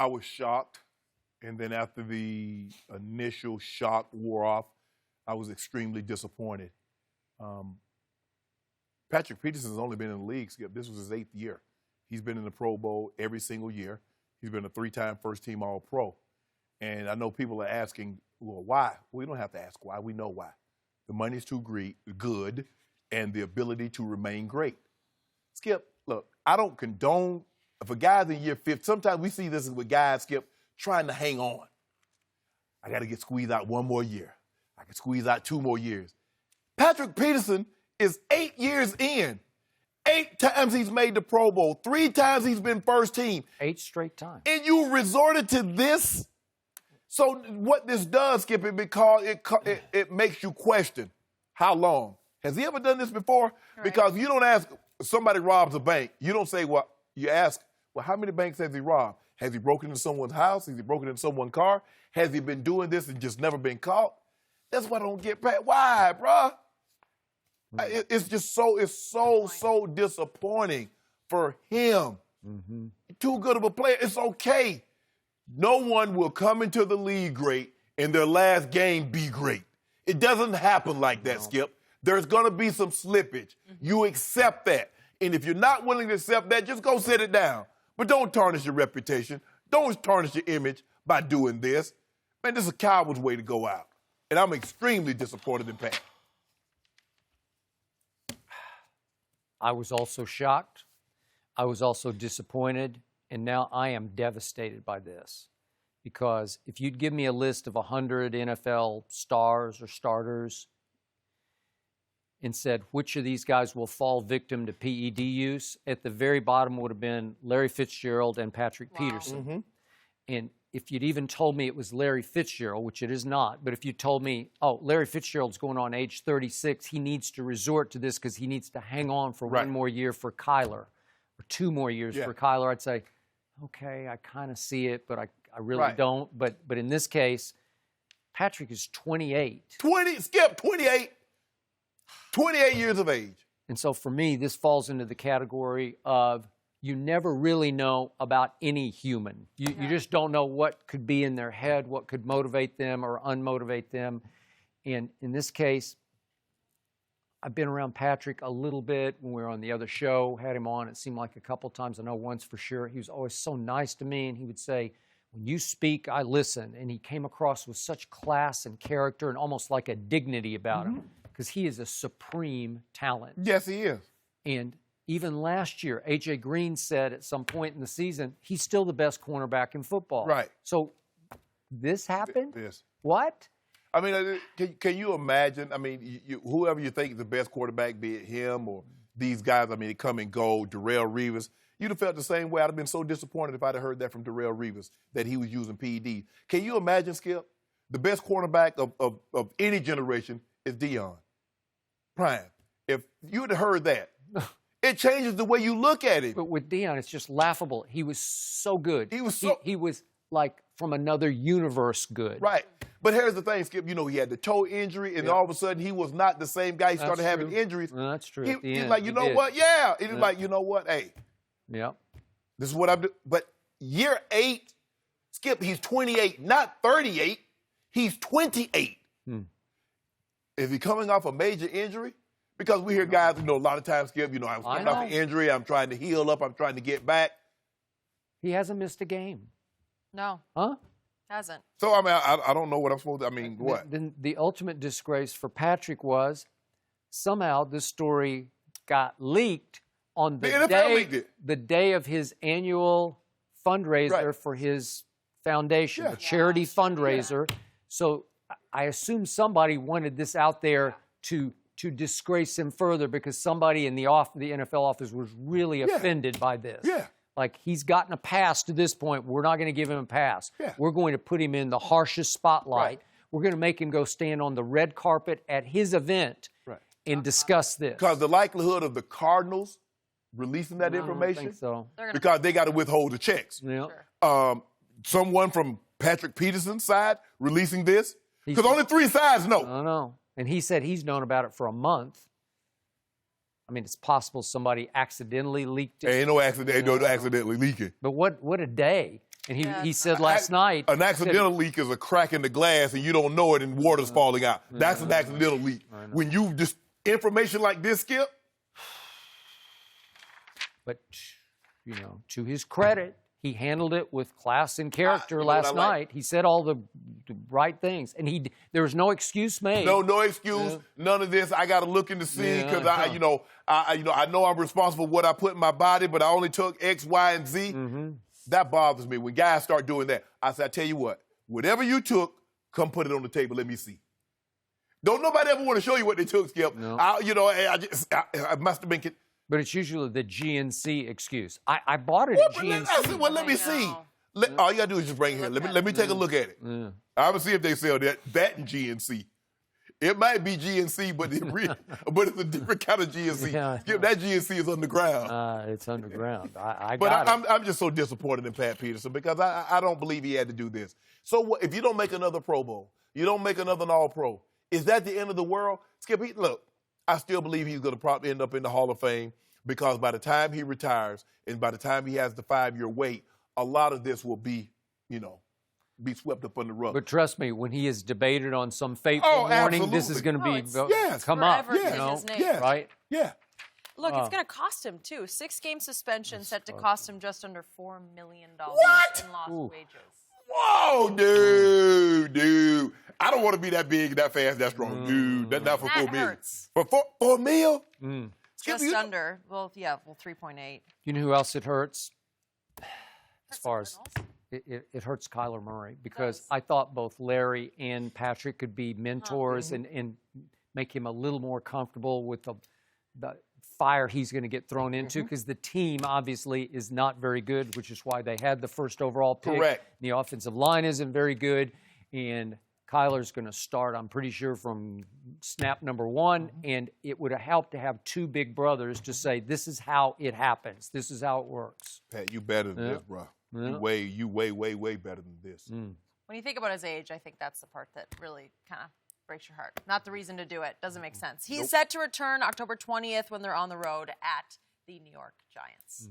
I was shocked, and then after the initial shock wore off, I was extremely disappointed. Patrick Peterson has only been in the league, Skip. This was his 8th year. He's been in the Pro Bowl every single year. He's been a 3-time first-team All-Pro. And I know people are asking, well, why? We don't have to ask why. We know why. The money's too good, and the ability to remain great. Skip, look, I don't condone, if a guy's in year 5, sometimes we see this with guys, Skip, trying to hang on. I got to get squeezed out 1 more year. I can squeeze out 2 more years. Patrick Peterson is 8 years in. 8 times he's made the Pro Bowl. 3 times he's been first team. 8 straight times. And you resorted to this? So what this does, Skip, it makes you question how long. Has he ever done this before? Right. Because you don't ask, somebody robs a bank. You don't say, well, you ask, well, how many banks has he robbed? Has he broken into someone's house? Has he broken into someone's car? Has he been doing this and just never been caught? That's why I don't get past. Why, bruh? It's just so disappointing for him. Mm-hmm. Too good of a player. It's okay. No one will come into the league great and their last game be great. It doesn't happen like that, Skip. There's going to be some slippage. You accept that. And if you're not willing to accept that, just go sit it down. But don't tarnish your reputation. Don't tarnish your image by doing this. Man, this is a coward's way to go out. And I'm extremely disappointed in Pat. I was also shocked. I was also disappointed. And now I am devastated by this. Because if you'd give me a list of 100 NFL stars or starters and said, which of these guys will fall victim to PED use, at the very bottom would have been Larry Fitzgerald and Patrick Peterson. Mm-hmm. And if you'd even told me it was Larry Fitzgerald, which it is not, but if you told me, oh, Larry Fitzgerald's going on age 36, he needs to resort to this because he needs to hang on for 1 more year for Kyler, or 2 more years for Kyler, I'd say, okay, I kind of see it, but I really don't. But in this case, Patrick is 28. 28 years of age. And so for me, this falls into the category of you never really know about any human. You just don't know what could be in their head, what could motivate them or unmotivate them. And in this case, I've been around Patrick a little bit when we were on the other show, had him on. It seemed like a couple times, I know once for sure. He was always so nice to me, and he would say, when you speak, I listen. And he came across with such class and character and almost like a dignity about him, because he is a supreme talent. Yes, he is. And even last year, A.J. Green said at some point in the season, he's still the best cornerback in football. Right. So this happened? Yes. What? I mean, can you imagine? I mean, whoever you think is the best quarterback, be it him or these guys, I mean, they come and go, Darrelle Revis. You'd have felt the same way. I'd have been so disappointed if I'd have heard that from Darrelle Revis, that he was using PED. Can you imagine, Skip? The best cornerback of any generation is Deion. Prime. If you'd have heard that, it changes the way you look at it. But with Deion, it's just laughable. He was so good. He was like from another universe good. Right. But here's the thing, Skip. You know, he had the toe injury, and all of a sudden he was not the same guy. He started having injuries. Well, that's true. He's like, you know what? Yeah. He's like, you know what? Hey. Yeah. This is what I'm doing. But year 8, Skip, he's 28, not 38. He's 28. Is he coming off a major injury? Because we hear guys, you know, a lot of times, Skip, you know, I was coming off an injury. I'm trying to heal up. I'm trying to get back. He hasn't missed a game. No. Huh? Hasn't. So, I mean, I don't know what I'm supposed to, I mean, what? Then the ultimate disgrace for Patrick was somehow this story got leaked on the day of his annual fundraiser for his foundation, the charity fundraiser. Yeah. So I assume somebody wanted this out there to disgrace him further because somebody in the NFL office was really offended by this. Yeah. Like, he's gotten a pass to this point. We're not going to give him a pass. Yeah. We're going to put him in the harshest spotlight. Right. We're going to make him go stand on the red carpet at his event and discuss this. Because the likelihood of the Cardinals releasing that information, I don't think so. Because they got to withhold the checks. Yeah. Sure. Someone from Patrick Peterson's side releasing this, because only 3 sides know. I don't know. And he said he's known about it for a month. I mean, it's possible somebody accidentally leaked it. Ain't no accident, no accidentally leaking. But what a day. And Yeah, he it's said not. last night. An accidental leak is a crack in the glass and you don't know it and water's falling out. That's an accidental leak. When you just information like this, Skip. But, you know, to his credit, he handled it with class and character you know what last I like? night. He said all the right things, and there was no excuse made. No excuse. None of this. I got to look in to see because I know I'm responsible for what I put in my body, but I only took X, Y, and Z. That bothers me when guys start doing that. I said, I tell you what, whatever you took, come put it on the table. Let me see. Don't nobody ever want to show you what they took, Skip. No. I must have been. But it's usually the GNC excuse. I bought it at GNC. Let me see. All you gotta do is just bring it here. Let me take a look at it. Yeah. I will see if they sell that in GNC. It might be GNC, but it's a different kind of GNC. Yeah. Skip, that GNC is underground. It's underground. I But got it. I'm just so disappointed in Pat Peterson because I don't believe he had to do this. So if you don't make another Pro Bowl, you don't make another All-Pro, is that the end of the world? Skip, look, I still believe he's going to probably end up in the Hall of Fame because by the time he retires and by the time he has the 5-year wait, a lot of this will be, be swept up under the rug. But trust me, when he is debated on some fateful morning, this is going to be come up. Forever in his name. Yes. Right? Yeah. Look, it's going to cost him, too. 6-game suspension set to cost him just under $4 million What? in lost wages. Whoa, dude. I don't want to be that big, that fast, that strong. Dude, that's not for That $4 million. hurts. For $4 million? Just under. Well, 3.8. You know who else it hurts? As far as it hurts Kyler Murray because I thought both Larry and Patrick could be mentors and make him a little more comfortable with the fire he's going to get thrown into because the team obviously is not very good, which is why they had the first overall pick. Correct. The offensive line isn't very good, and Kyler's going to start, I'm pretty sure, from snap number 1, and it would have helped to have 2 big brothers to say, this is how it happens. This is how it works. Pat, you better than this, bro. Yeah. You way better than this. When you think about his age, I think that's the part that really kind of breaks your heart. Not the reason to do it. Doesn't make sense. He's set to return October 20th when they're on the road at the New York Giants.